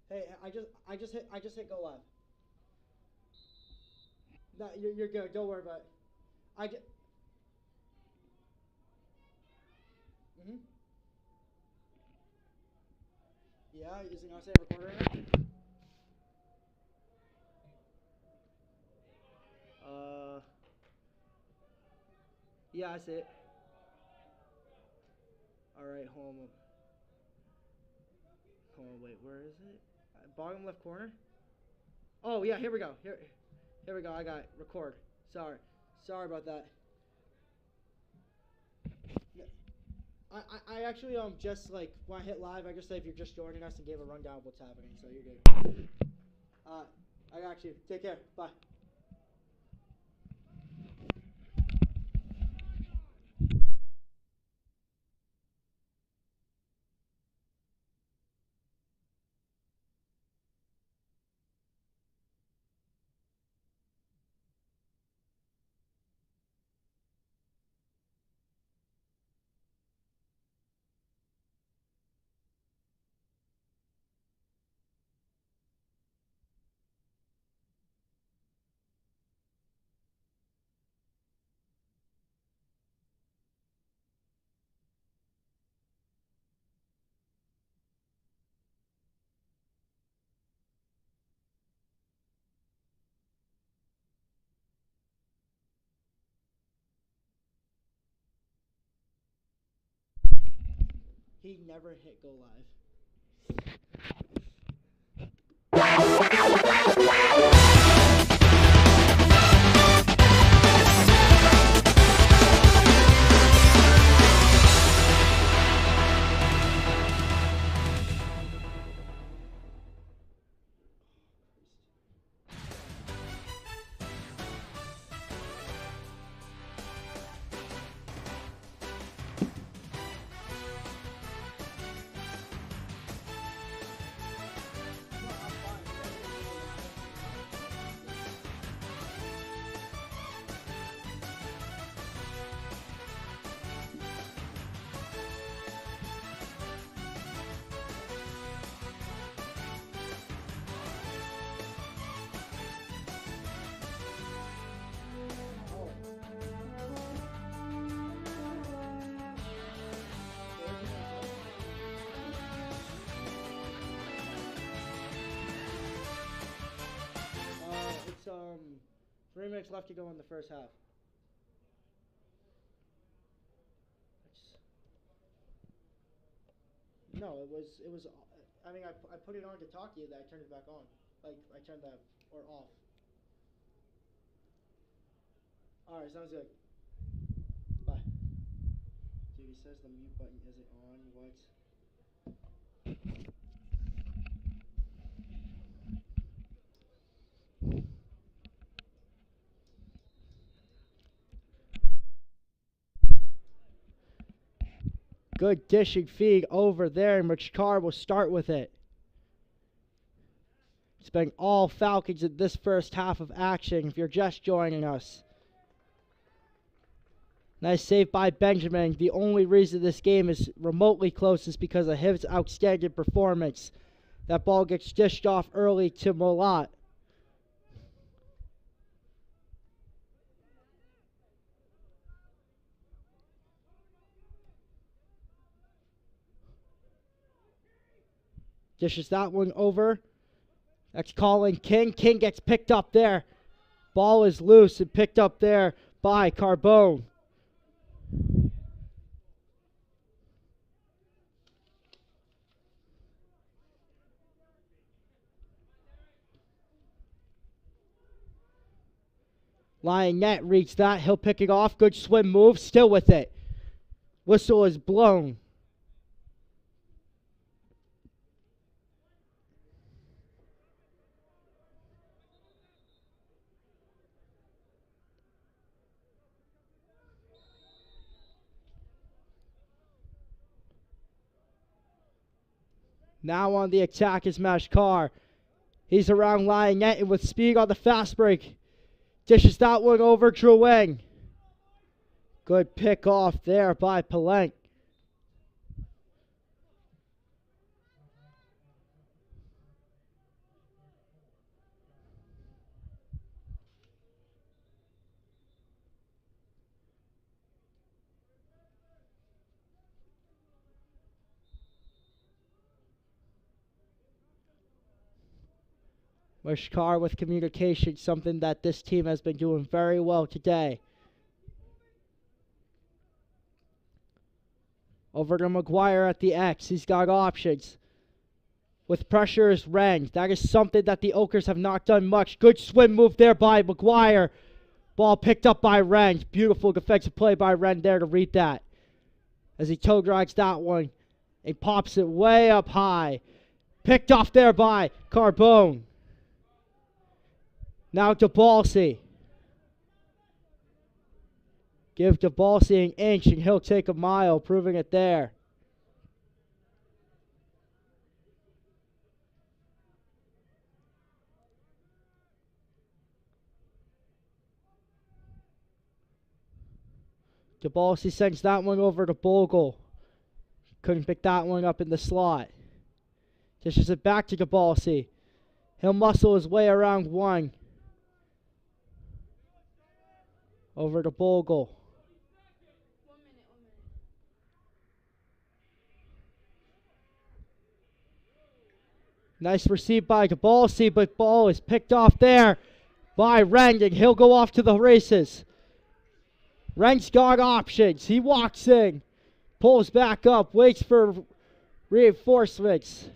Hey, I just hit go live. No, you're good. Don't worry about it. I just. Mhm. Yeah, is it not saying recorder right now? Yeah, I see it. All right, hold on, wait, where is it? Bottom left corner. Oh yeah, here we go. Here we go. I got it. Record. Sorry about that. I actually just like when I hit live, I just say if you're just joining us and gave a rundown of what's happening, so you're good. Uh, I got you. Take care. Bye. He never hit go live. It's 3 minutes left to go in the first half. No, it was. I mean, I put it on to talk to you. That I turned it back on. Like I turned that or off. All right, sounds good. Bye. Dude, he says the mute button isn't on. What? Good dishing feed over there, and Rich Carr will start with it. It's been all Falcons in this first half of action if you're just joining us. Nice save by Benjamin. The only reason this game is remotely close is because of his outstanding performance. That ball gets dished off early to Molat. Dishes that one over. That's Colin King. King gets picked up there. Ball is loose and picked up there by Carbone. Lionette reads that. He'll pick it off. Good swim move. Still with it. Whistle is blown. Now on the attack is Mashkar. He's around Lionette and with speed on the fast break. Dishes that one over Drouin. Good pick off there by Palenque. Wishkar with communication, something that this team has been doing very well today. Over to McGuire at the X. He's got options. With pressure is Rend. That is something that the Oakers have not done much. Good swim move there by McGuire. Ball picked up by Rend. Beautiful defensive play by Rend there to read that. As he toe drags that one. And pops it way up high. Picked off there by Carbone. Now to Balsey. Give to Balsey an inch and he'll take a mile, proving it there. DeBalsey sends that one over to Bogle. Couldn't pick that one up in the slot. Dishes it back to DeBalsey. He'll muscle his way around one. Over to Bogle. Nice receive by DeBalsey, but ball is picked off there by Rend, and he'll go off to the races. Rend's got options. He walks in, pulls back up, waits for reinforcements.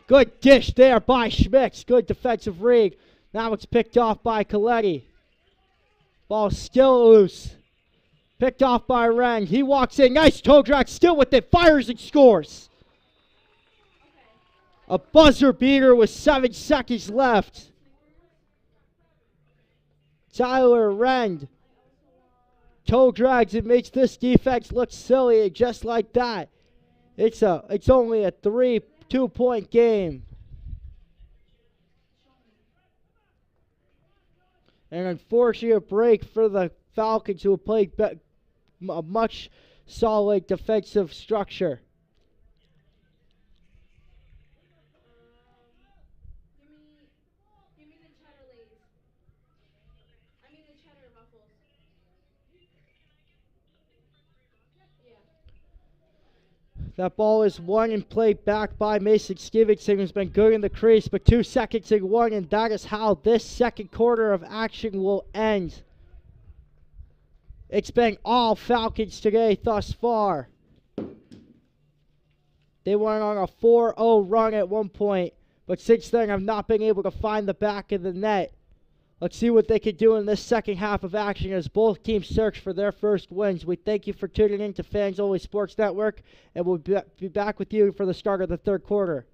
Good dish there by Schmitz. Good defensive read. Now it's picked off by Coletti. Ball still loose. Picked off by Rend. He walks in. Nice toe drag. Still with it. Fires and scores. A buzzer beater with 7 seconds left. Tyler Rend toe drags and makes this defense look silly, and just like that, it's only a 2-point game. An unfortunate break for the Falcons, who have played a much solid defensive structure. That ball is won and played back by Mason Stevenson, who's been good in the crease, but 2 seconds and 1, and that is how this second quarter of action will end. It's been all Falcons today thus far. They went on a 4-0 run at one point, but since then have not been able to find the back of the net. Let's see what they can do in this second half of action as both teams search for their first wins. We thank you for tuning in to Fans Only Sports Network, and we'll be back with you for the start of the third quarter.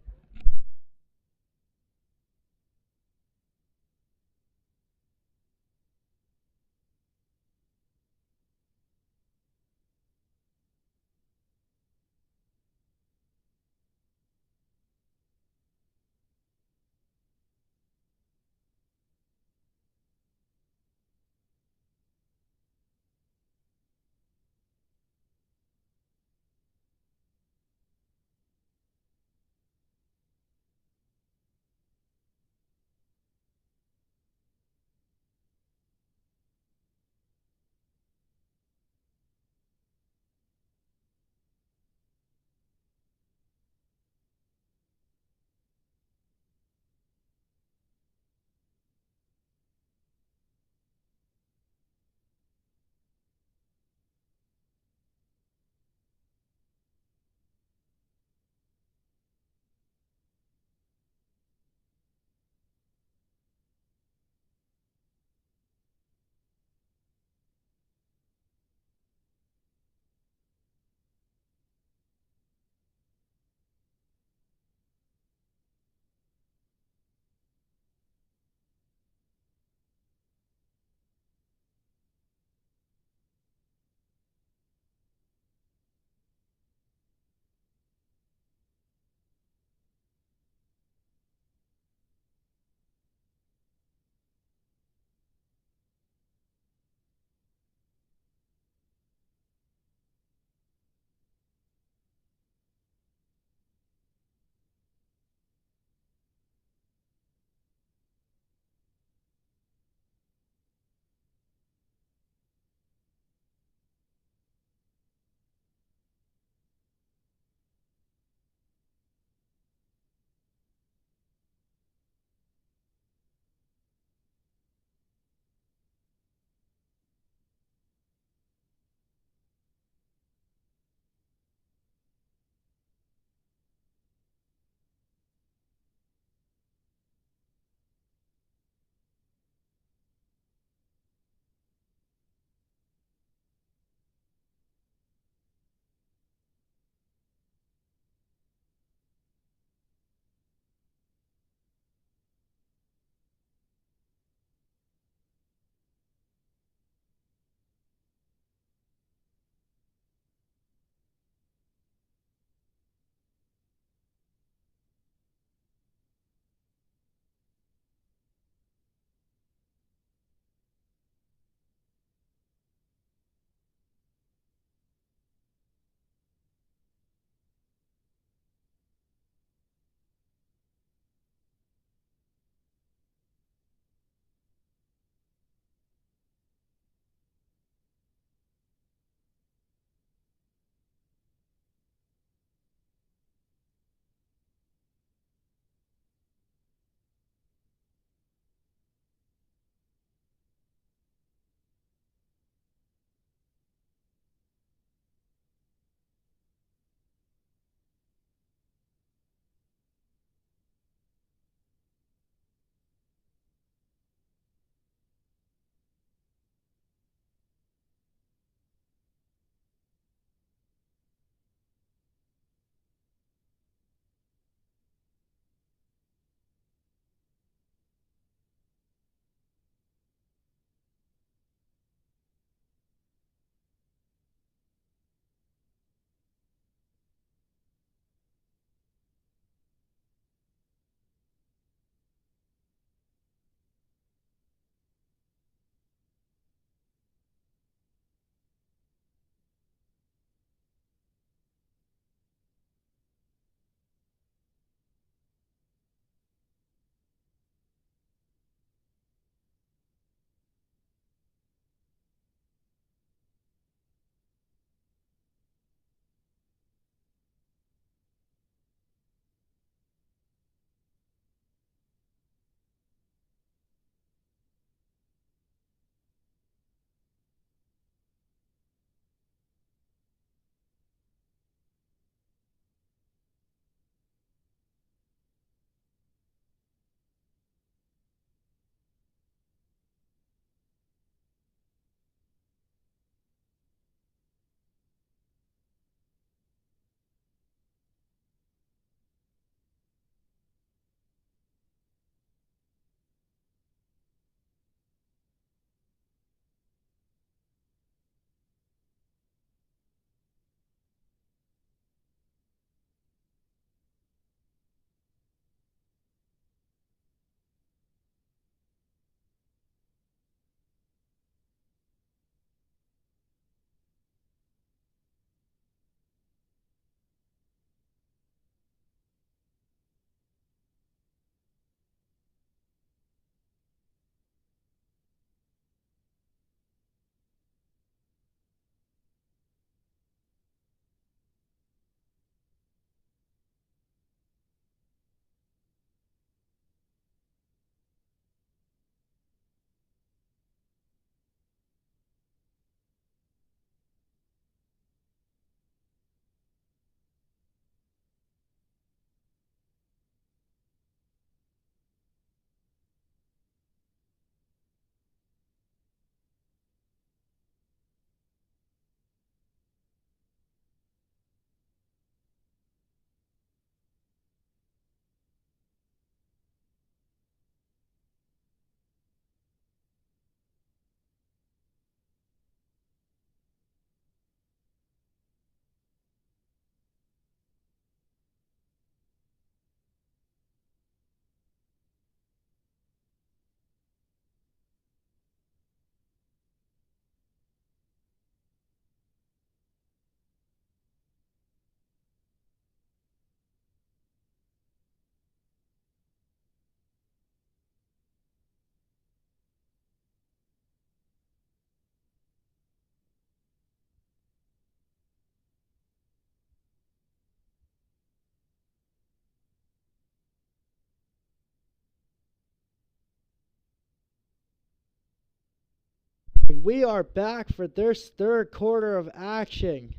We are back for this third quarter of action.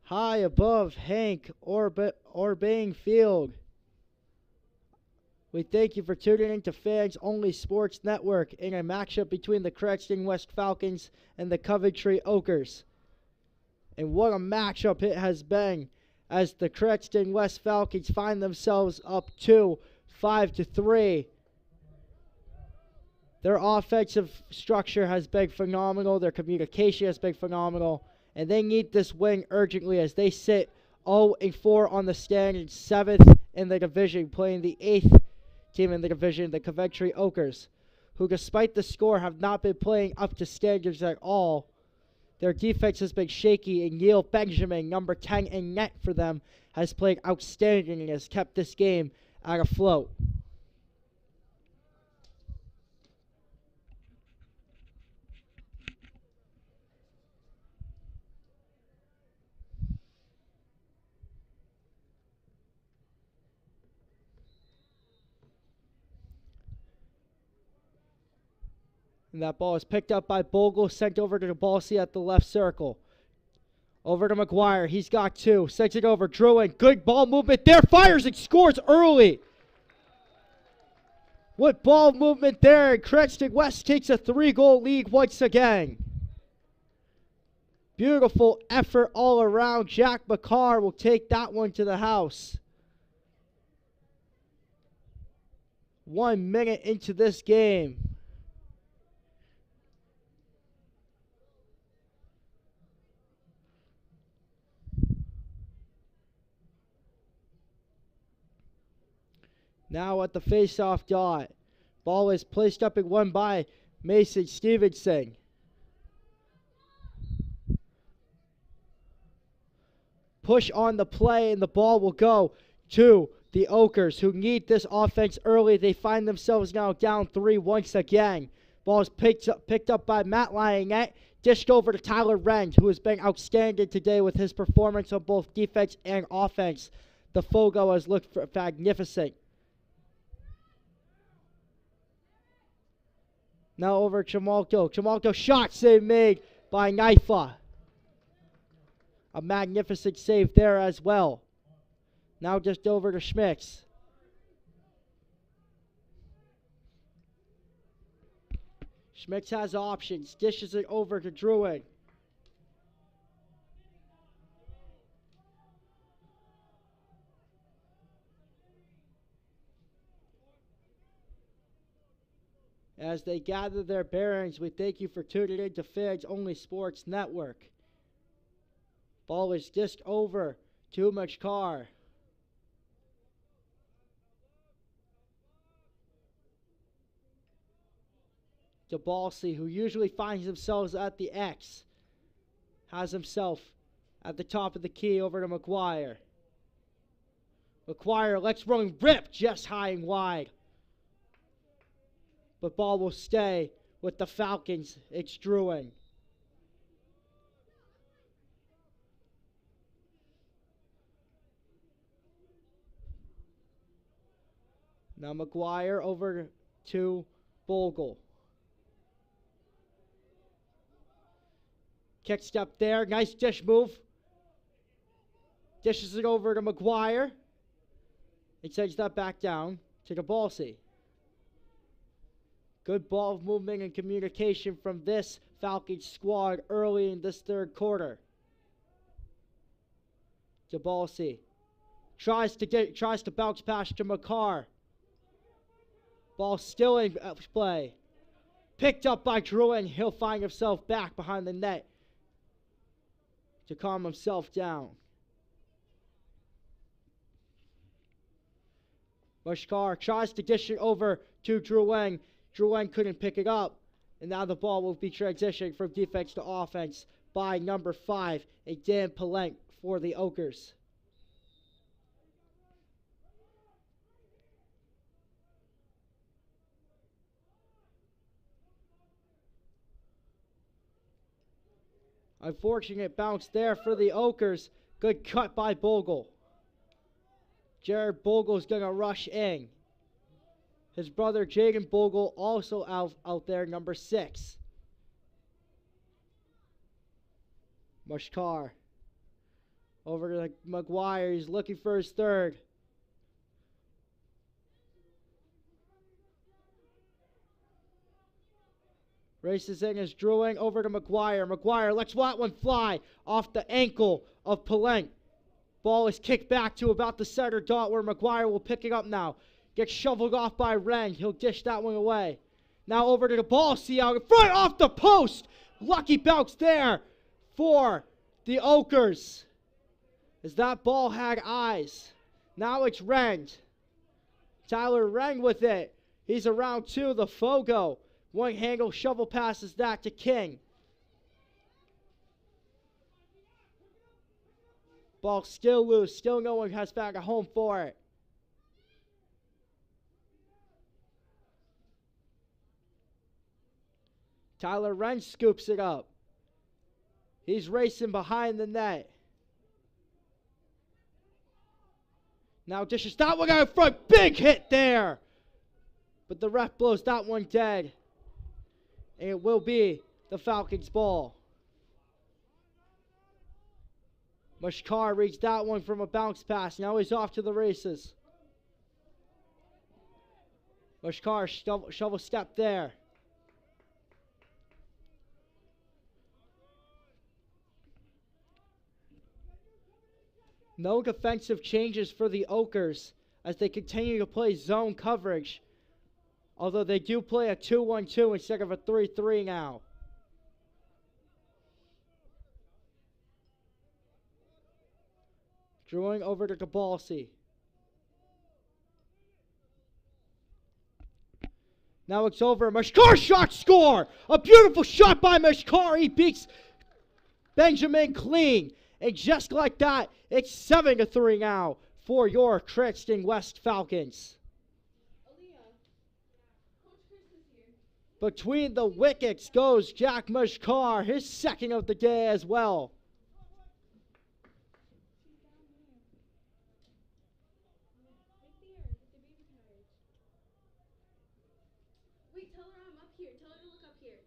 High above Hank Orbain Field. We thank you for tuning in to Fans Only Sports Network in a matchup between the Cranston West Falcons and the Coventry Ochres. And what a matchup it has been as the Cranston West Falcons find themselves up 5-3. Their offensive structure has been phenomenal. Their communication has been phenomenal. And they need this win urgently as they sit 0-4 on the standings, 7th in the division, playing the 8th team in the division, the Coventry Ochres, who despite the score have not been playing up to standards at all. Their defense has been shaky, and Neil Benjamin, number 10 in net for them, has played outstanding and has kept this game out afloat. And that ball is picked up by Bogle, sent over to the ball seat at the left circle. Over to McGuire. He's got 2. Sends it over. Druin. Good ball movement there. Fires and scores early. What ball movement there. And Cranston West takes a 3-goal lead once again. Beautiful effort all around. Jack McCarr will take that one to the house. 1 minute into this game. Now at the face-off dot. Ball is placed up and won by Mason Stevenson. Push on the play, and the ball will go to the Ochres, who need this offense early. They find themselves now down 3 once again. Ball is picked up by Matt Lionette. Dished over to Tyler Wren, who has been outstanding today with his performance on both defense and offense. The Fogo has looked magnificent. Now over to Chamalto. Chamalto shot save made by Naifa. A magnificent save there as well. Now just over to Schmitz. Schmitz has options. Dishes it over to Druin. As they gather their bearings, we thank you for tuning in to Fans Only Sports Network. Ball is disked over to McCarr. To Balsey, who usually finds himself at the X, has himself at the top of the key over to McGuire. McGuire lets run rip just high and wide. But ball will stay with the Falcons. It's Druin. Now McGuire over to Bogle. Kick step there. Nice dish move. Dishes it over to McGuire. He sends that back down to the Balsey. Good ball movement and communication from this Falcons squad early in this third quarter. Jabalsi tries to bounce pass to McCarr. Ball still in play. Picked up by Druin. He'll find himself back behind the net to calm himself down. Mushkar tries to dish it over to Druin. Druin couldn't pick it up, and now the ball will be transitioned from defense to offense by number 5, a Dan Palenk for the Ochres. Unfortunate bounce there for the Ochres. Good cut by Bogle. Jared Bogle's going to rush in. His brother Jaden Bogle also out there, number 6. Mushkar. Over to McGuire. He's looking for his third. Races in as Drewing over to McGuire. McGuire lets that one fly off the ankle of Palenque. Ball is kicked back to about the center dot where McGuire will pick it up now. Gets shoveled off by Reng. He'll dish that one away. Now over to the ball. See out in front off the post. Lucky bounce there for the Oakers. As that ball had eyes. Now it's Reng. Tyler Reng with it. He's around 2. The Fogo. One handle shovel passes that to King. Ball still loose. Still no one has found a home for it. Tyler Reng scoops it up. He's racing behind the net. Now dishes that one out in front. Big hit there. But the ref blows that one dead. And it will be the Falcons' ball. Mushkar reached that one from a bounce pass. Now he's off to the races. Mushkar shovel step there. No defensive changes for the Oakers as they continue to play zone coverage. Although they do play a 2-1-2 instead of a 3-3 now. Drawing over to Gabalsi. Now it's over. Mushkar shot score! A beautiful shot by Mushkar. He beats Benjamin clean. And just like that, it's 7-3 now for your Cranston West Falcons. Between the wickets goes Jack Mushkar, his second of the day as well. Wait, tell her I'm up here. Tell her to look up here.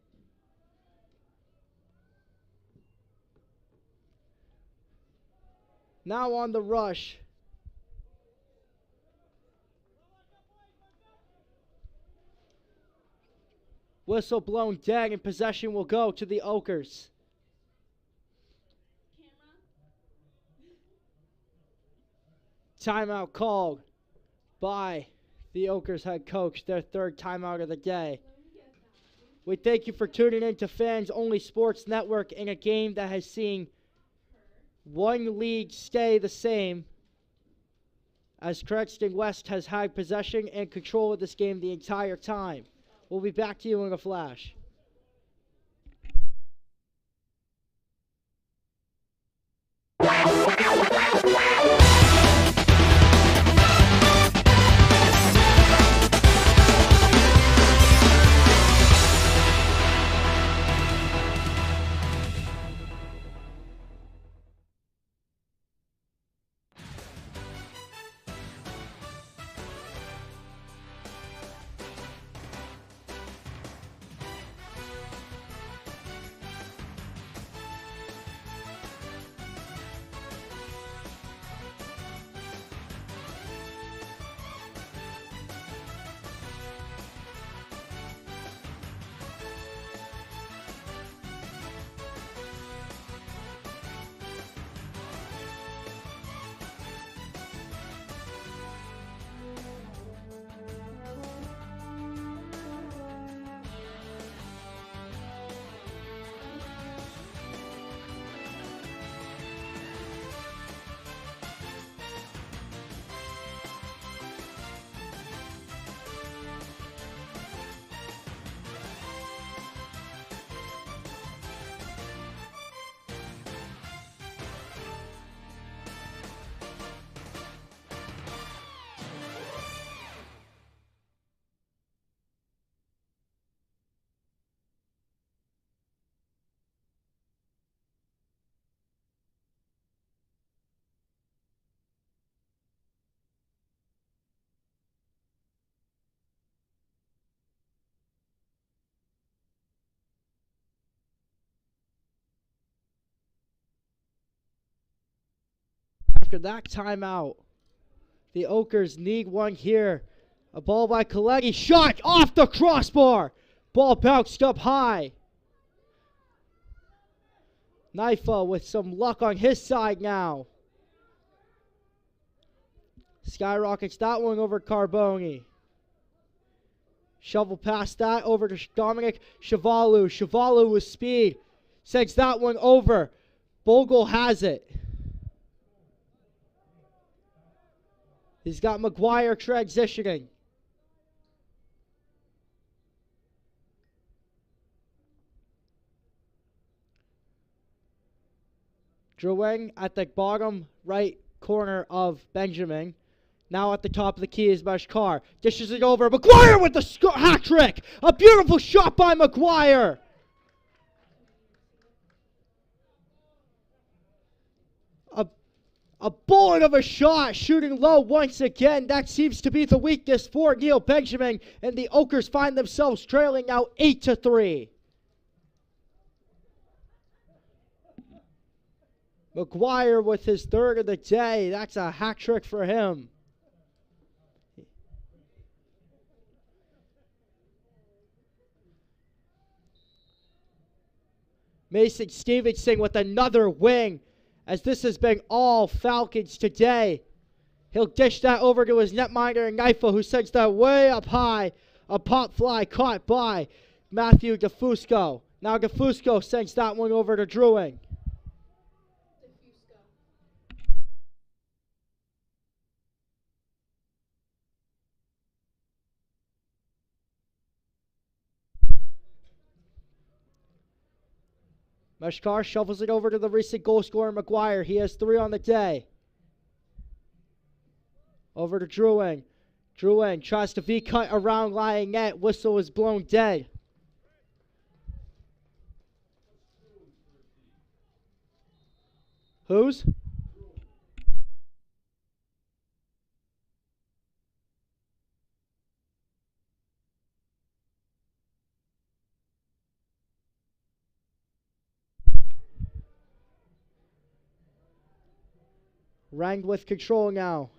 Now on the rush. Whistle blown dead and possession will go to the Oakers. Timeout called by the Oakers head coach, their third timeout of the day. We thank you for tuning in to Fans Only Sports Network in a game that has seen one league stay the same as Cranston West has had possession and control of this game the entire time. We'll be back to you in a flash. after that timeout. The Oakers need one here. A ball by Coletti. Shot off the crossbar. Ball bounced up high. Naifa with some luck on his side now. Skyrockets that one over Carboni. Shovel past that over to Dominic Chavalu. Chavalu with speed. Sends that one over. Bogle has it. He's got McGuire transitioning. Drouin at the bottom right corner of Benjamin. Now at the top of the key is Mashkar. Dishes it over. McGuire with the hat trick. A beautiful shot by McGuire. A bullet of a shot, shooting low once again. That seems to be the weakness for Neil Benjamin. And the Oakers find themselves trailing now 8-3. McGuire with his third of the day. That's a hat trick for him. Mason Stevenson with another wing, as this has been all Falcons today. He'll dish that over to his netminder, Naifa, who sends that way up high. A pop fly caught by Matthew DeFusco. Now DeFusco sends that one over to Drouin. Mashkar shovels it over to the recent goal scorer, McGuire. He has 3 on the day. Over to Drouin. Drouin tries to V-cut around lying net. Whistle is blown dead. Whose? Rang with control now.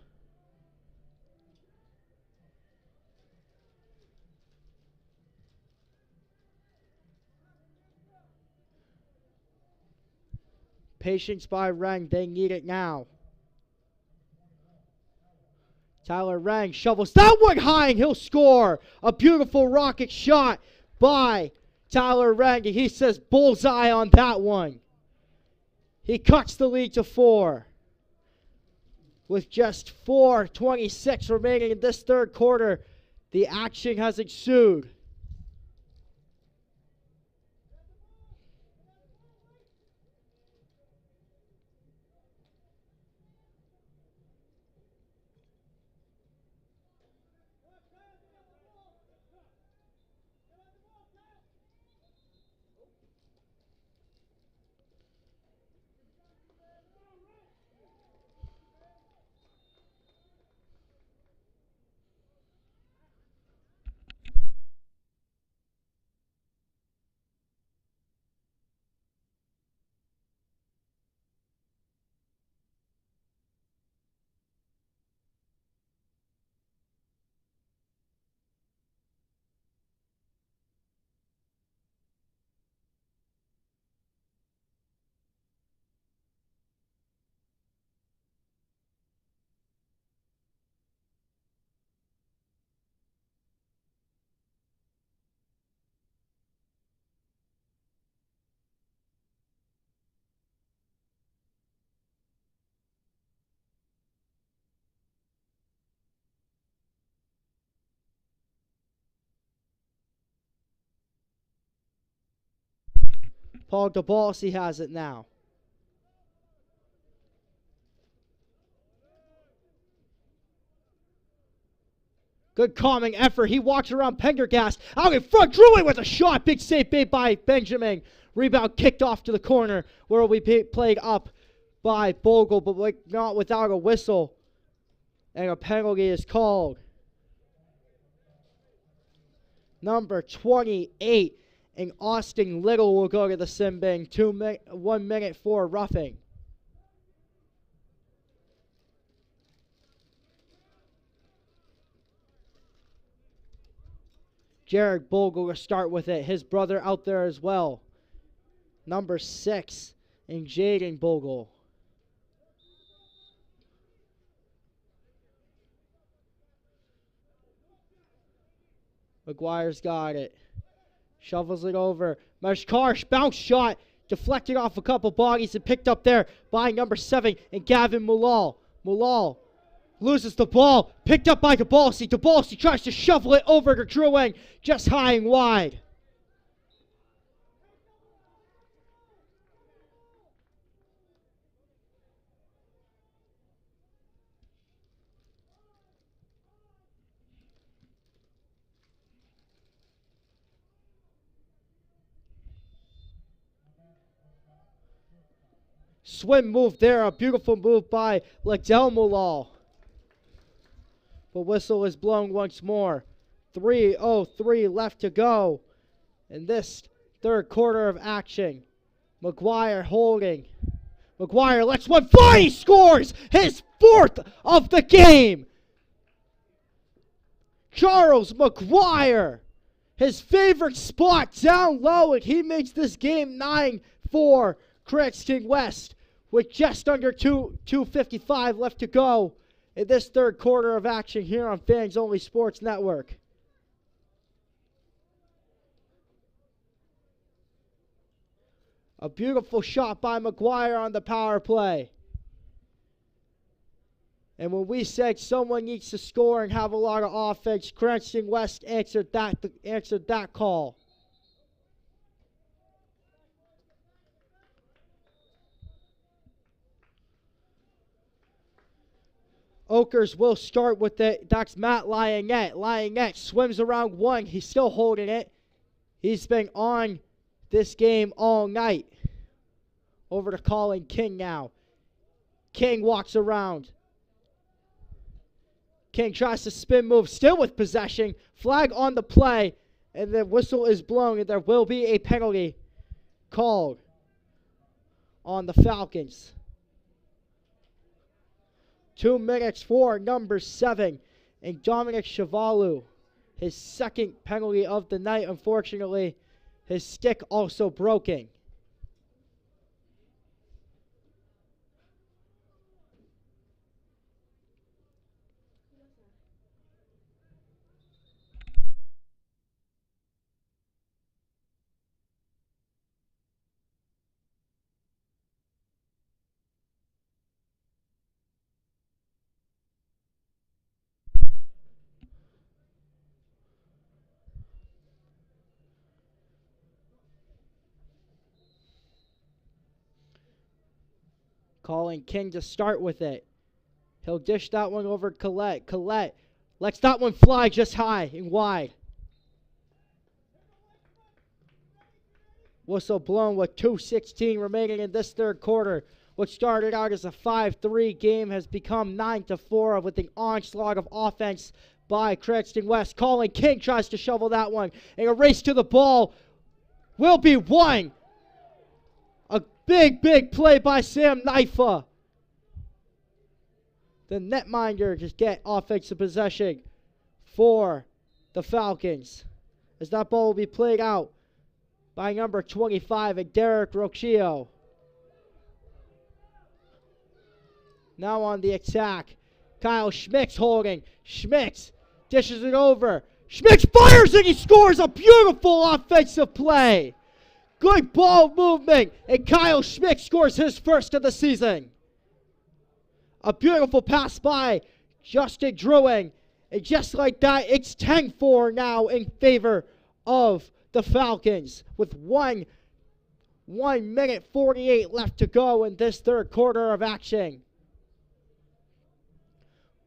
Patience by Rang. They need it now. Tyler Rang shovels that one high and he'll score. A beautiful rocket shot by Tyler Rang. And he says bullseye on that one. He cuts the lead to 4. With just 4:26 remaining in this third quarter, the action has ensued. Paul DeBalsi has it now. Good calming effort. He walks around Pendergast. Out in front. Drouin with a shot. Big save made by Benjamin. Rebound kicked off to the corner where it will be played up by Bogle, but not without a whistle. And a penalty is called. Number 28. And Austin Little will go to the sin bin. 1 minute for roughing. Jared Bogle to start with it. His brother out there as well. Number 6 in Jaden Bogle. McGuire's got it. Shovels it over. Mashkarsh, bounce shot. Deflected off a couple bodies and picked up there by number 7 and Gavin Mulal. Mulal loses the ball. Picked up by DeBalsi. DeBalsi tries to shovel it over to Drewing. Just high and wide. Swim move there. A beautiful move by Ledell Mulal. The whistle is blown once more. 3:03 left to go in this third quarter of action. McGuire holding. McGuire lets one fly. He scores his 4th of the game. Charles McGuire, his favorite spot down low, and he makes this game 9-4 Cranston West with just under 2:55 left to go in this third quarter of action here on Fans Only Sports Network. A beautiful shot by McGuire on the power play. And when we said someone needs to score and have a lot of offense, Cranston West answered that call. Oakers will start with it. That's Matt Lyonnette. Lyonnette swims around one. He's still holding it. He's been on this game all night. Over to Colin King now. King walks around. King tries to spin move, still with possession. Flag on the play, and the whistle is blown, and there will be a penalty called on the Falcons. 2 minutes for number 7, and Dominic Chavalu. His second penalty of the night, unfortunately. His stick also broken. Calling King to start with it. He'll dish that one over Collette. Collette lets that one fly just high and wide. Whistle blown with 2:16 remaining in this third quarter. What started out as a 5-3 game has become 9-4 with an onslaught of offense by Cranston West. Calling King tries to shovel that one. And a race to the ball will be won. A big play by Sam Naifa. The netminder just get offensive possession for the Falcons. As that ball will be played out by number 25 and Derek Rocchio. Now on the attack. Kyle Schmicks holding. Schmicks dishes it over. Schmicks fires and he scores a beautiful offensive play. Good ball movement, and Kyle Schmick scores his first of the season. A beautiful pass by Justin Drewing, and just like that, it's 10-4 now in favor of the Falcons with 1 minute 48 left to go in this third quarter of action.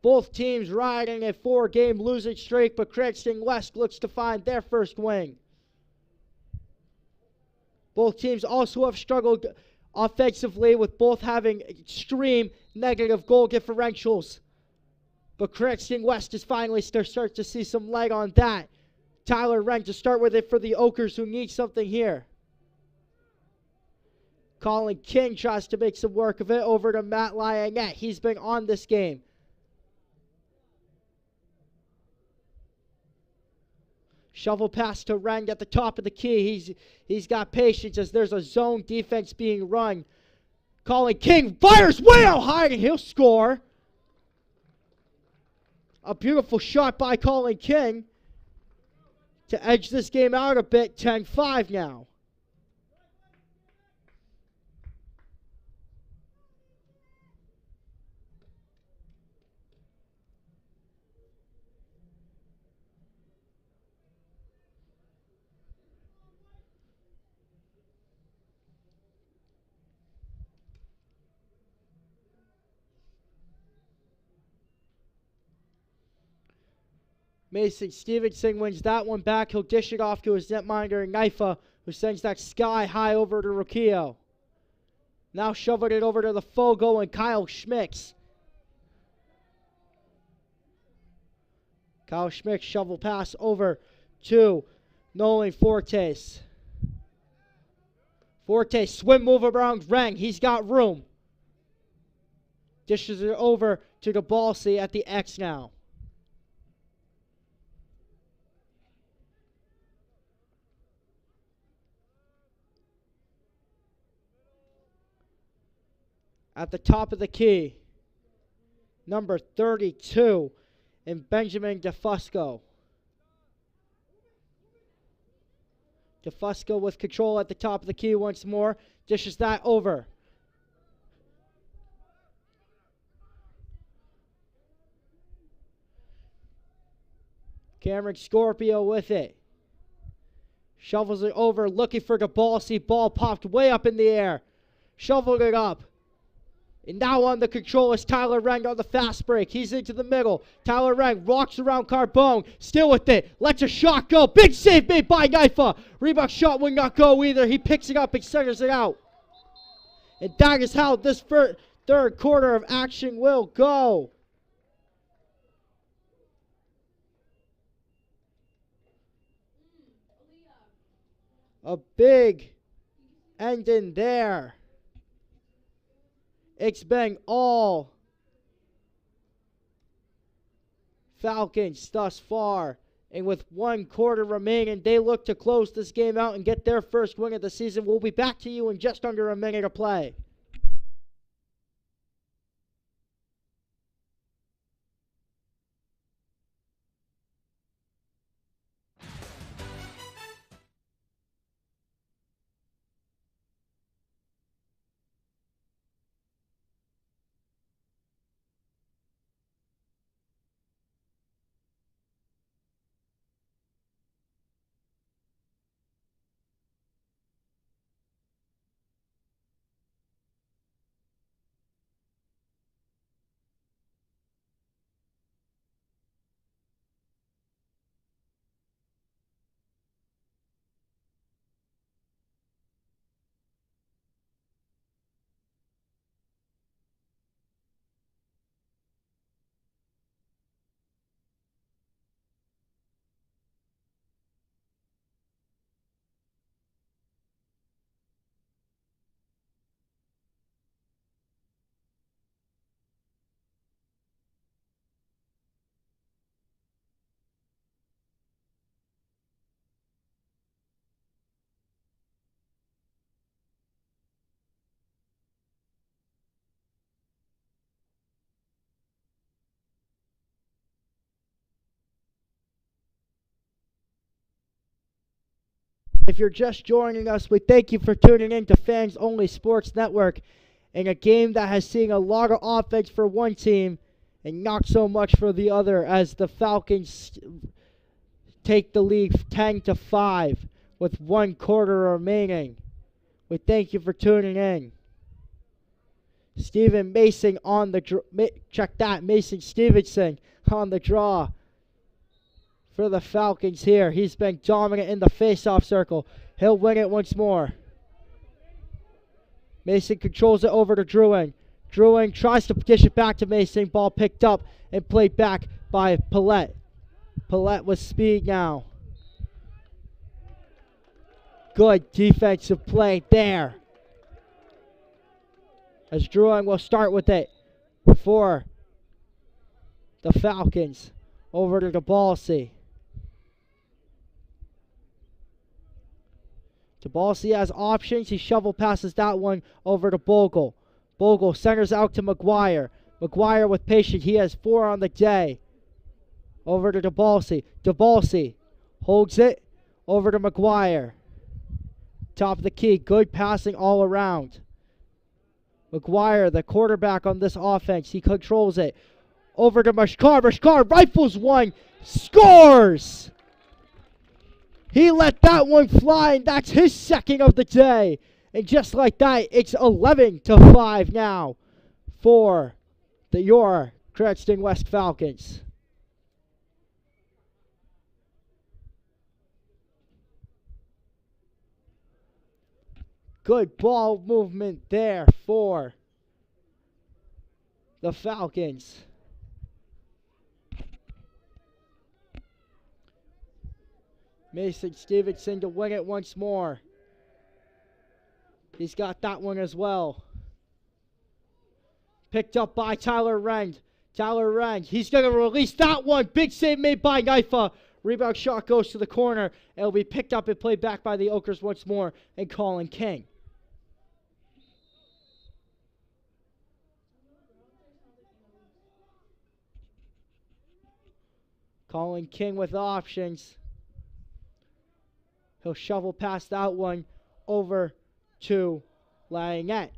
Both teams riding a 4-game losing streak, but Cranston West looks to find their first win. Both teams also have struggled offensively, with both having extreme negative goal differentials. But Cranston West is finally starting to see some light on that. Tyler Wren to start with it for the Oakers, who need something here. Colin King tries to make some work of it over to Matt Lyonnette. He's been on this game. Shovel pass to Reng at the top of the key. He's got patience as there's a zone defense being run. Colin King fires way out high and he'll score. A beautiful shot by Colin King to edge this game out a bit. 10-5 now. Mason Stevenson wins that one back. He'll dish it off to his netminder, Knifea, who sends that sky high over to Rukio. Now shoveling it over to the Fogo and Kyle Schmicks. Kyle Schmicks shovel pass over to Nolan Fortes. Fortes swim move around Reng. He's got room. Dishes it over to the Ballsy at the X now. At the top of the key, number 32, and Benjamin DeFusco. DeFusco with control at the top of the key once more. Dishes that over. Cameron Scorpio with it. Shovels it over, looking for the ball. See, ball popped way up in the air. Shoveled it up. And now on the control is Tyler Reng on the fast break. He's into the middle. Tyler Reng rocks around Carbone. Still with it. Lets a shot go. Big save made by Knifea. Rebound shot will not go either. He picks it up and centers it out. And that is how this third quarter of action will go. A big ending there. It's been all Falcons thus far. And with 1 quarter remaining, they look to close this game out and get their first win of the season. We'll be back to you in just under a minute of play. If you're just joining us, we thank you for tuning in to Fans Only Sports Network in a game that has seen a lot of offense for one team and not so much for the other, as the Falcons take the lead 10-5 with 1 quarter remaining. We thank you for tuning in. Steven Mason on the check that, Mason Stevenson on the draw for the Falcons here. He's been dominant in the face-off circle. He'll win it once more. Mason controls it over to Drewing. Drewing tries to dish it back to Mason. Ball picked up and played back by Paulette. Paulette with speed now. Good defensive play there. As Drewing will start with it for the Falcons. Over to the Ballsy. DeBalsi has options. He shovel passes that one over to Bogle. Bogle centers out to McGuire. McGuire with patience. He has 4 on the day. Over to DeBalsi. DeBalsi holds it over to McGuire. Top of the key. Good passing all around. McGuire, the quarterback on this offense. He controls it. Over to Mashkar. Mashkar rifles one. Scores! He let that one fly, and that's his second of the day. And just like that, it's 11-5 now for your Cranston West Falcons. Good ball movement there for the Falcons. Mason Stevenson to win it once more. He's got that one as well. Picked up by Tyler Rend. Tyler Rend, he's going to release that one. Big save made by Knifa. Rebound shot goes to the corner. It'll be picked up and played back by the Oakers once more and Colin King. Colin King with options. He'll shovel past that one over to Langette.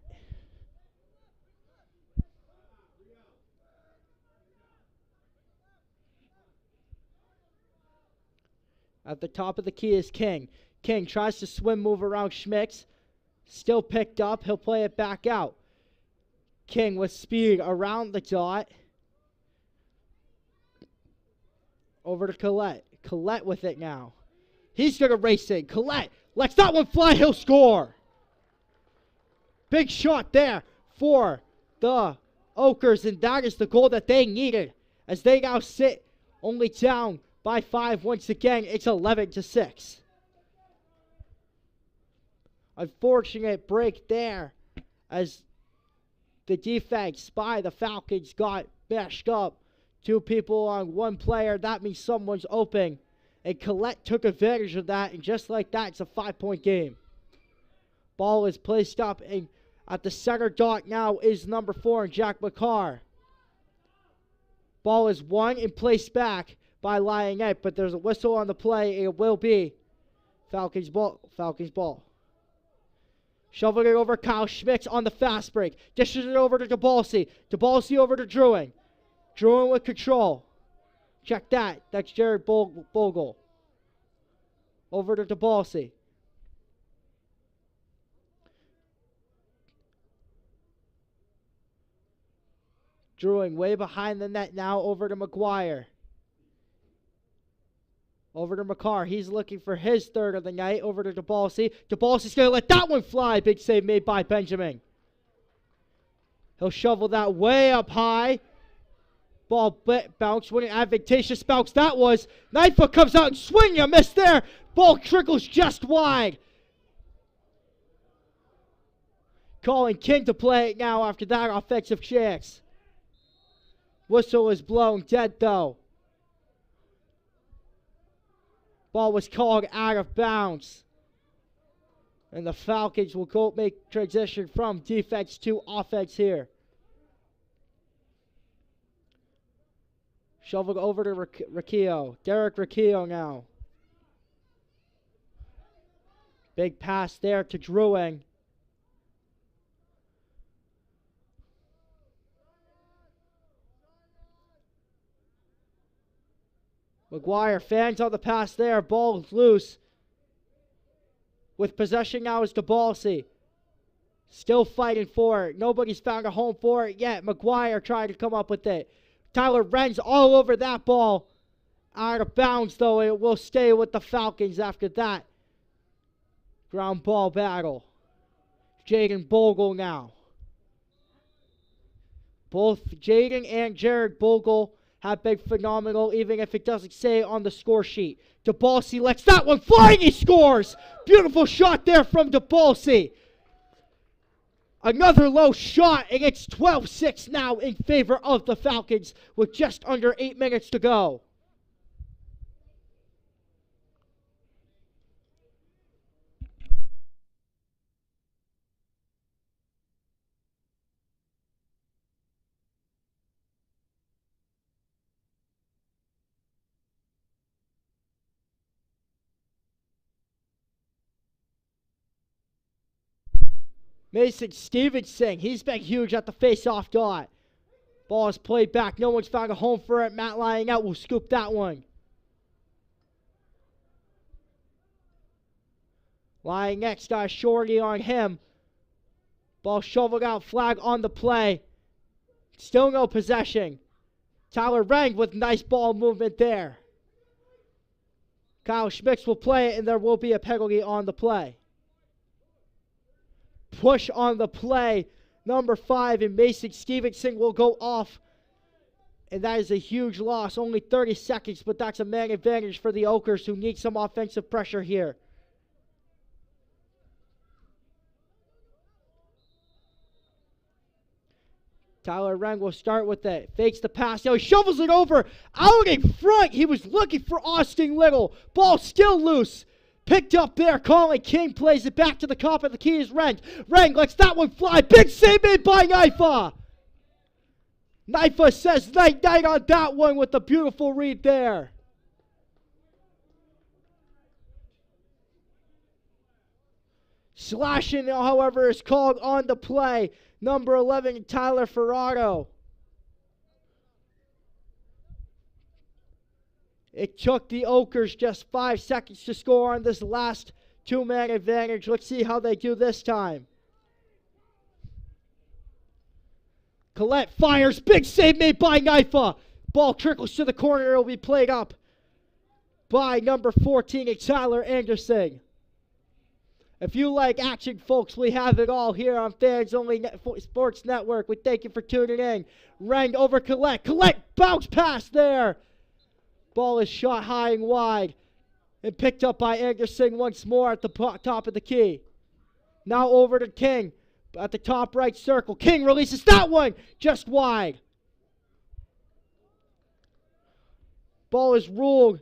At the top of the key is King. King tries to swim move around Schmicks. Still picked up. He'll play it back out. King with speed around the dot. Over to Collette. Collette with it now. He's going to race it. Collette lets that one fly. He'll score. Big shot there for the Oakers, and that is the goal that they needed as they now sit only down by 5 once again. It's 11-6. Unfortunate break there as the defense by the Falcons got mashed up. 2 people on 1 player. That means someone's open. And Collette took advantage of that, and just like that, it's a 5-point game. Ball is placed up, and at the center dot now is number 4, Jack McCarr. Ball is won and placed back by Lionette, but there's a whistle on the play. It will be Falcons ball. Falcons ball. Shoveling it over Kyle Schmicks on the fast break. Dishes it over to DeBalsi. DeBalsi over to Druin. Druin with control. Check that. That's Jared Bogle. Over to DeBalsi. Druin way behind the net now. Over to McGuire. Over to McCarr. He's looking for his 3rd of the night. Over to DeBalsi. DeBalsi's going to let that one fly. Big save made by Benjamin. He'll shovel that way up high. Ball bounce, winning advantageous bounce. That was. Knifa comes out and swing. A miss there. Ball trickles just wide. Calling King to play it now after that offensive chance. Whistle is blown dead though. Ball was called out of bounds. And the Falcons will go make transition from defense to offense here. Shoveled over to Riccio. Derek Riccio now. Big pass there to Druin. McGuire fans on the pass there. Ball loose. With possession now is DeBalsi. Still fighting for it. Nobody's found a home for it yet. McGuire trying to come up with it. Tyler Wren's all over that ball. Out of bounds, though. It will stay with the Falcons after that ground ball battle. Jaden Bogle now. Both Jaden and Jared Bogle have been phenomenal, even if it doesn't say on the score sheet. DeBalsi lets that one fly, and he scores! Beautiful shot there from DeBalsi. Another low shot, and it's 12-6 now in favor of the Falcons with just under 8 minutes to go. Mason Stevenson, he's been huge at the face-off dot. Ball is played back. No one's found a home for it. Matt lying out will scoop that one. Lying next, got a shorty on him. Ball shoveled out, flag on the play. Still no possession. Tyler Rang with nice ball movement there. Kyle Schmitz will play it, and there will be a penalty on the play. Push on the play. Number 5, and Mason Stevenson will go off. And that is a huge loss. Only 30 seconds, but that's a man advantage for the Oakers, who need some offensive pressure here. Tyler Rang will start with it. Fakes the pass. Now he shovels it over. Out in front. He was looking for Austin Little. Ball still loose. Picked up there. Colin King plays it back to the top of the key is Rang. Rang lets that one fly. Big save made by Naifa. Naifa says night-night on that one with a beautiful read there. Slashing, however, is called on the play. Number 11, Tyler Ferraro. It took the Oakers just 5 seconds to score on this last two-man advantage. Let's see how they do this time. Collette fires. Big save made by Naifa. Ball trickles to the corner. It will be played up by number 14, Tyler Anderson. If you like action, folks, we have it all here on Fans Only Sports Network. We thank you for tuning in. Rang over Collette. Collette bounce pass there. Ball is shot high and wide and picked up by Anderson once more at the top of the key. Now over to King at the top right circle. King releases that one just wide. Ball is ruled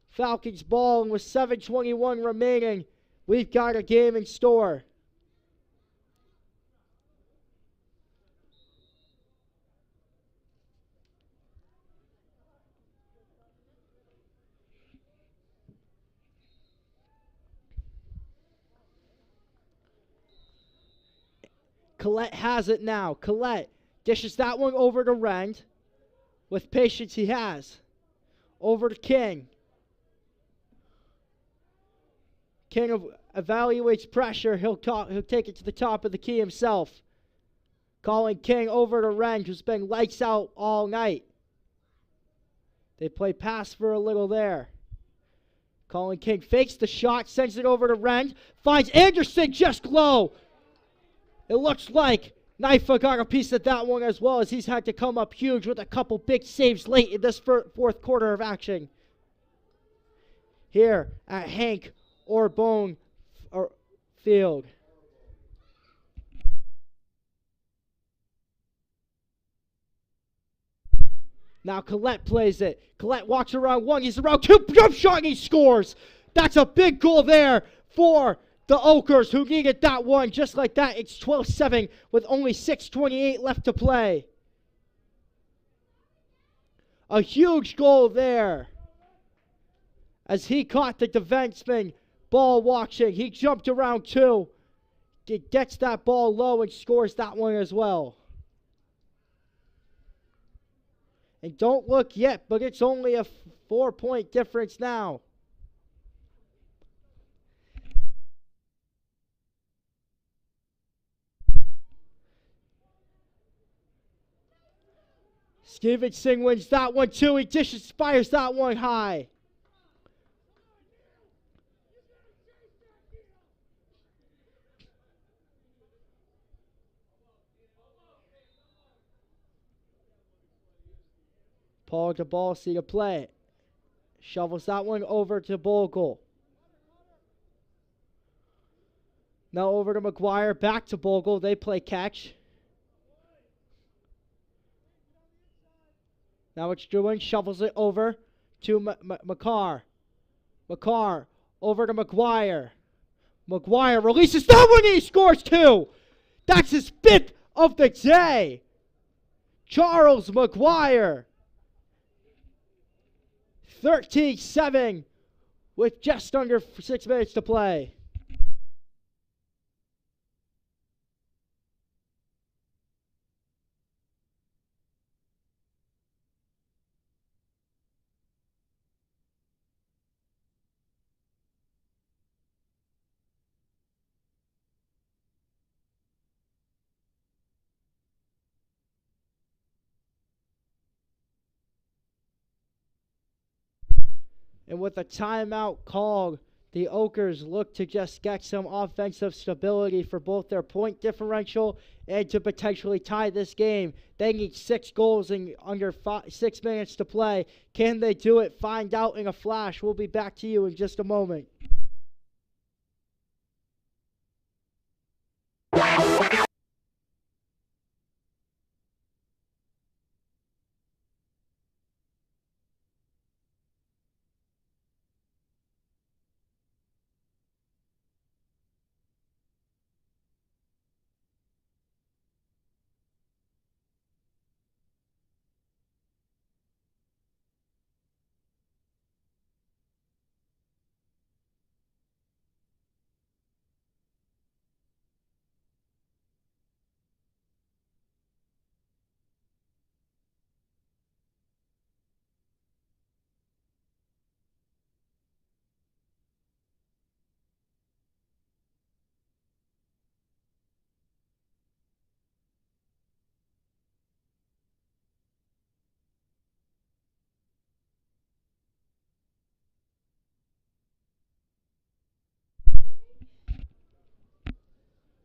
Falcons ball, and with 7:21 remaining, we've got a game in store. Collette has it now. Collette dishes that one over to Rang. With patience he has. Over to King. King evaluates pressure. He'll take it to the top of the key himself. Calling King over to Rang, who's been lights out all night. They play pass for a little there. Calling King fakes the shot, sends it over to Rang. Finds Anderson just low. It looks like Naifa got a piece of that one as well, as he's had to come up huge with a couple big saves late in this fourth quarter of action. Here at Hank Orbone Field. Now Collette plays it. Collette walks around one. He's around two. Jump shot and he scores. That's a big goal there for the Oakers, who needed that one. Just like that, it's 12-7 with only 6:28 left to play. A huge goal there. As he caught the defenseman ball watching. He jumped around two. He gets that ball low and scores that one as well. And don't look yet, but it's only a 4-point difference now. Stevenson wins that one too. He fires that one high. Paul DeBalsi to play it. Shovels that one over to Bogle. Now over to McGuire. Back to Bogle. They play catch. Now it's Druin. Shovels it over to McCarr. McCarr over to McGuire. McGuire releases that one. He scores two. That's his 5th of the day. Charles McGuire. 13-7 with just under 6 minutes to play. And with a timeout called, the Oakers look to just get some offensive stability for both their point differential and to potentially tie this game. They need 6 goals in under 6 minutes to play. Can they do it? Find out in a flash. We'll be back to you in just a moment.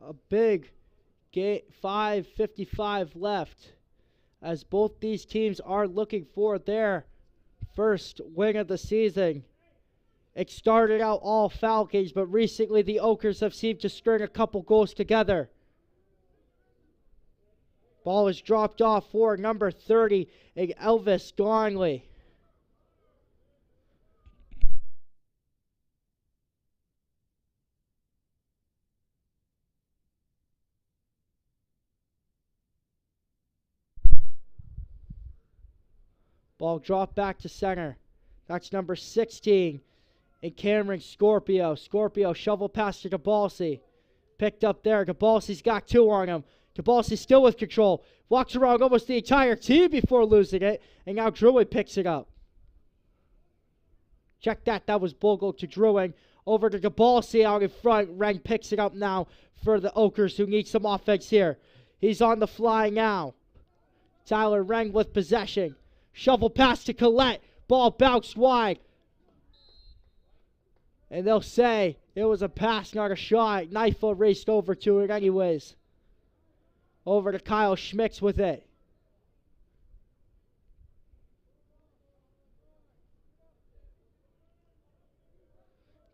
A big 5:55 left, as both these teams are looking for their first win of the season. It started out all Falcons, but recently the Oakers have seemed to string a couple goals together. Ball is dropped off for number 30, Elvis Darnley. Ball dropped back to center. That's number 16 in Cameron Scorpio. Scorpio shovel pass to Gabalsi. Picked up there. Gabalsi's got 2 on him. Gabalsi still with control. Walks around almost the entire team before losing it. And now Druid picks it up. Check that. That was Bogle to Druid. Over to Gabalsi out in front. Reng picks it up now for the Oakers, who need some offense here. He's on the fly now. Tyler Reng with possession. Shovel pass to Collette. Ball bounced wide. And they'll say it was a pass, not a shot. Knifel raced over to it anyways. Over to Kyle Schmitz with it.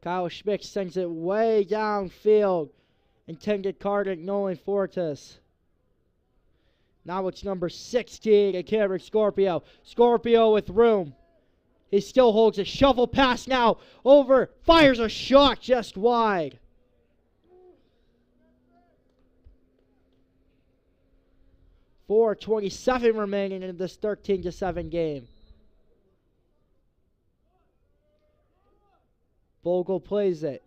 Kyle Schmitz sends it way downfield. Intended target Nolan Fortis. Now it's number 16 and Cameron Scorpio. Scorpio with room. He still holds it. Shovel pass now. Over. Fires a shot just wide. .427 remaining in this 13-7 game. Bogle plays it.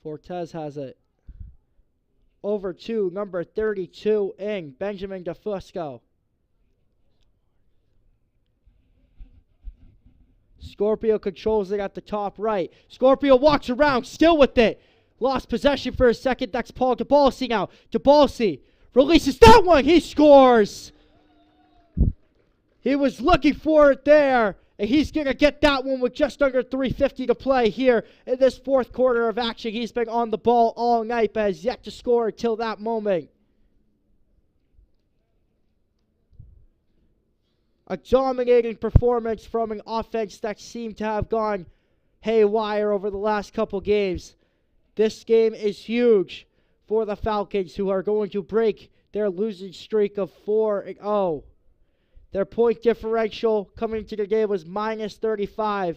Fortes has it. Over to number 32 in Benjamin DeFusco. Scorpio controls it at the top right. Scorpio walks around, still with it. Lost possession for a second. That's Paul DeBalsi now. DeBalsi releases that one. He scores. He was looking for it there. And he's going to get that one with just under 3:50 to play here in this 4th quarter of action. He's been on the ball all night, but has yet to score until that moment. A dominating performance from an offense that seemed to have gone haywire over the last couple games. This game is huge for the Falcons, who are going to break their losing streak of 4-0. Their point differential coming into the game was -35.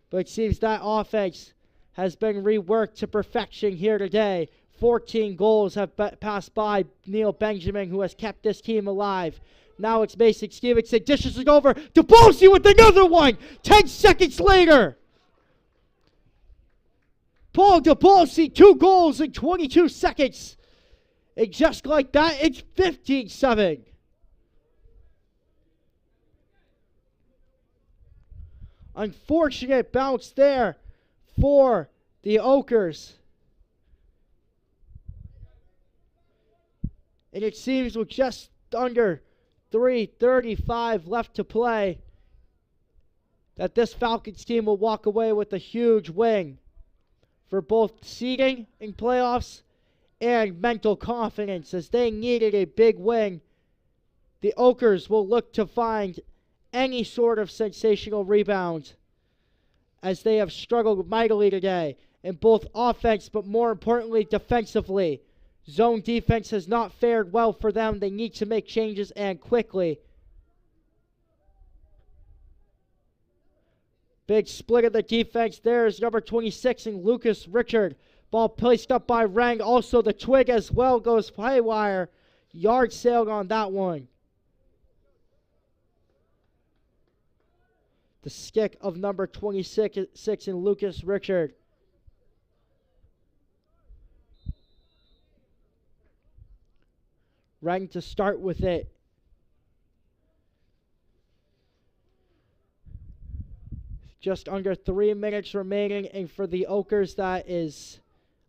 But it seems that offense has been reworked to perfection here today. 14 goals have passed by Neil Benjamin, who has kept this team alive. Now it's Mason Stevenson. Dishes it over. DeBosi with another one. 10 seconds later. Paul DeBosi, 2 goals in 22 seconds. And just like that, it's 15-7. Unfortunate bounce there for the Ochres. And it seems with just under 3:35 left to play that this Falcons team will walk away with a huge win for both seeding in playoffs and mental confidence, as they needed a big win. The Ochres will look to find any sort of sensational rebound, as they have struggled mightily today in both offense, but more importantly defensively. Zone defense has not fared well for them. They need to make changes, and quickly. Big split of the defense. There's number 26 in Lucas Richard. Ball placed up by Rang. Also the twig as well goes haywire. Yard sale on that one. The stick of number 26 in Lucas Richard. Rang to start with it. Just under 3 minutes remaining, and for the Ochres, that is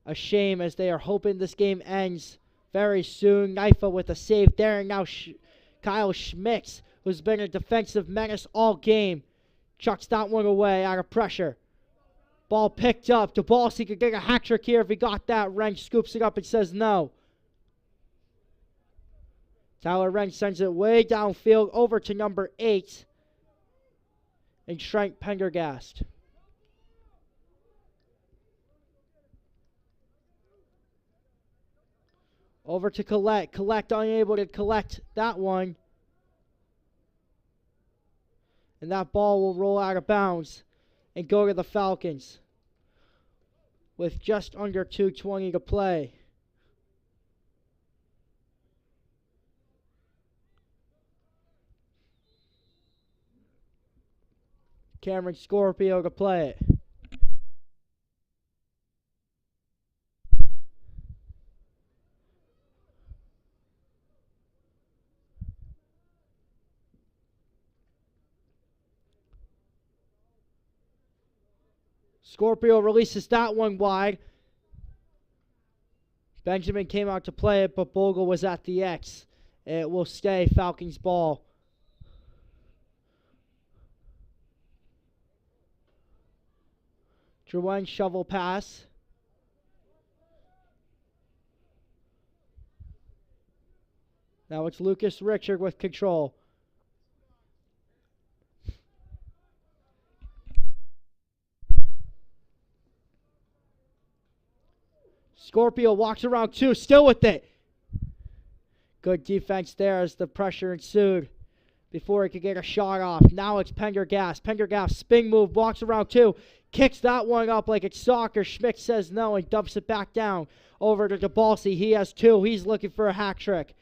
a shame, as they are hoping this game ends very soon. Knifa with a save there, and now Kyle Schmitz, who's been a defensive menace all game, chucks that one away out of pressure. Ball picked up. Dabalski could get a hat trick here if he got that. Wrench scoops it up and says no. Tyler Wrench sends it way downfield over to number 8. And Shrink Pendergast. Over to Collette. Collette unable to collect that one. And that ball will roll out of bounds and go to the Falcons with just under 2:20 to play. Cameron Scorpio to play it. Scorpio releases that one wide. Benjamin came out to play it, but Bogle was at the X. It will stay Falcons ball. Drouin shovel pass. Now it's Lucas Richard with control. Scorpio walks around 2, still with it. Good defense there as the pressure ensued before he could get a shot off. Now it's Pendergast. Pendergast spin move, walks around 2, kicks that one up like it's soccer. Schmidt says no and dumps it back down over to Dabalsi. He has 2. He's looking for a hat trick.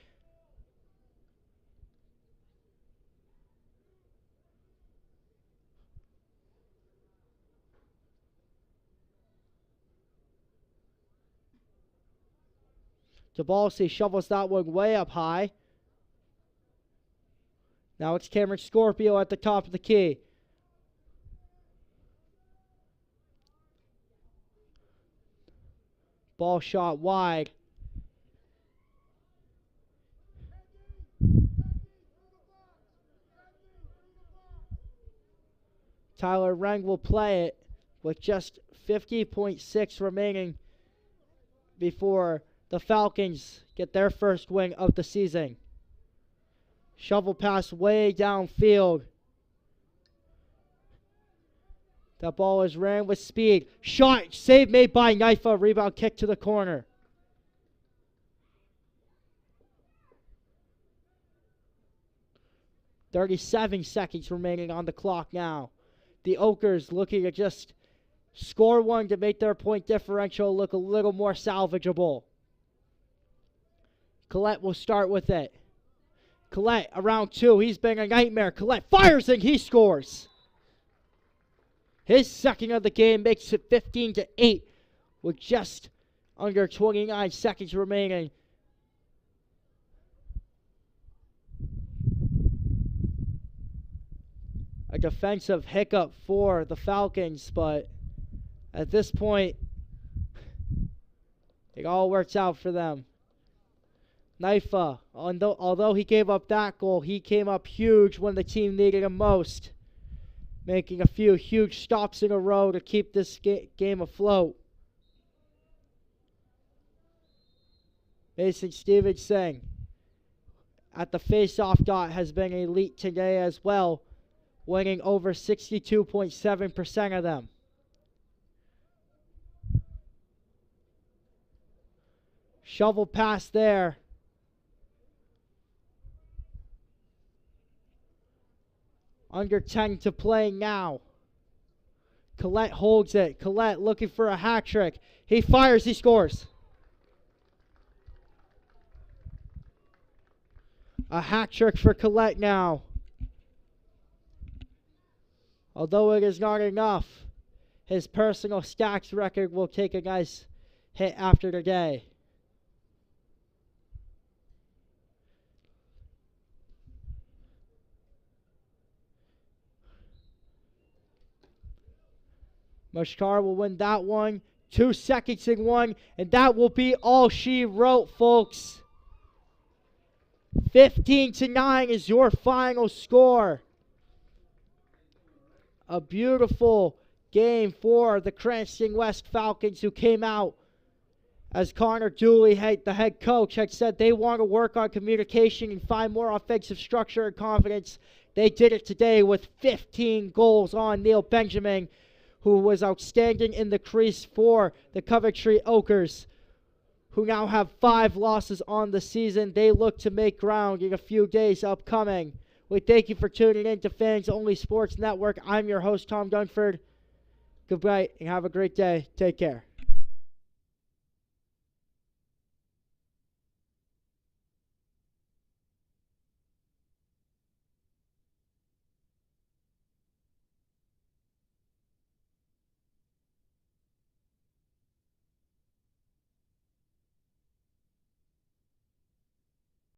Dabalsi shovels that one way up high. Now it's Cameron Scorpio at the top of the key. Ball shot wide. Tyler Reng will play it with just 50.6 remaining before the Falcons get their first win of the season. Shovel pass way downfield. That ball is ran with speed. Shot, save made by Knifa. Rebound kick to the corner. "37 seconds remaining on the clock now. The Ochres looking to just score one to make their point differential look a little more salvageable. Collette will start with it. Collette around 2. He's been a nightmare. Collette fires and he scores. His second of the game makes it 15-8 with just under 29 seconds remaining. A defensive hiccup for the Falcons, but at this point, It all works out for them. Naifa, although he gave up that goal, he came up huge when the team needed him most, making a few huge stops in a row to keep this game afloat. Mason Stevenson at the face-off dot has been elite today as well, winning over 62.7% of them. Shovel pass there. Under 10 to play now. Collette holds it. Collette looking for a hat trick. He fires, he scores. A hat trick for Collette now. Although it is not enough, his personal stacks record will take a nice hit after the day. Mashkar will win that one. 2 seconds in one. And that will be all she wrote, folks. 15-9 is your final score. A beautiful game for the Cranston West Falcons, who came out, as Connor Dooley, the head coach, had said they want to work on communication and find more offensive structure and confidence. They did it today with 15 goals on Neil Benjamin, who was outstanding in the crease for the Coventry Oakers, who now have 5 losses on the season. They look to make ground in a few days upcoming. We thank you for tuning in to Fans Only Sports Network. I'm your host, Tom Dunford. Goodbye and have a great day. Take care.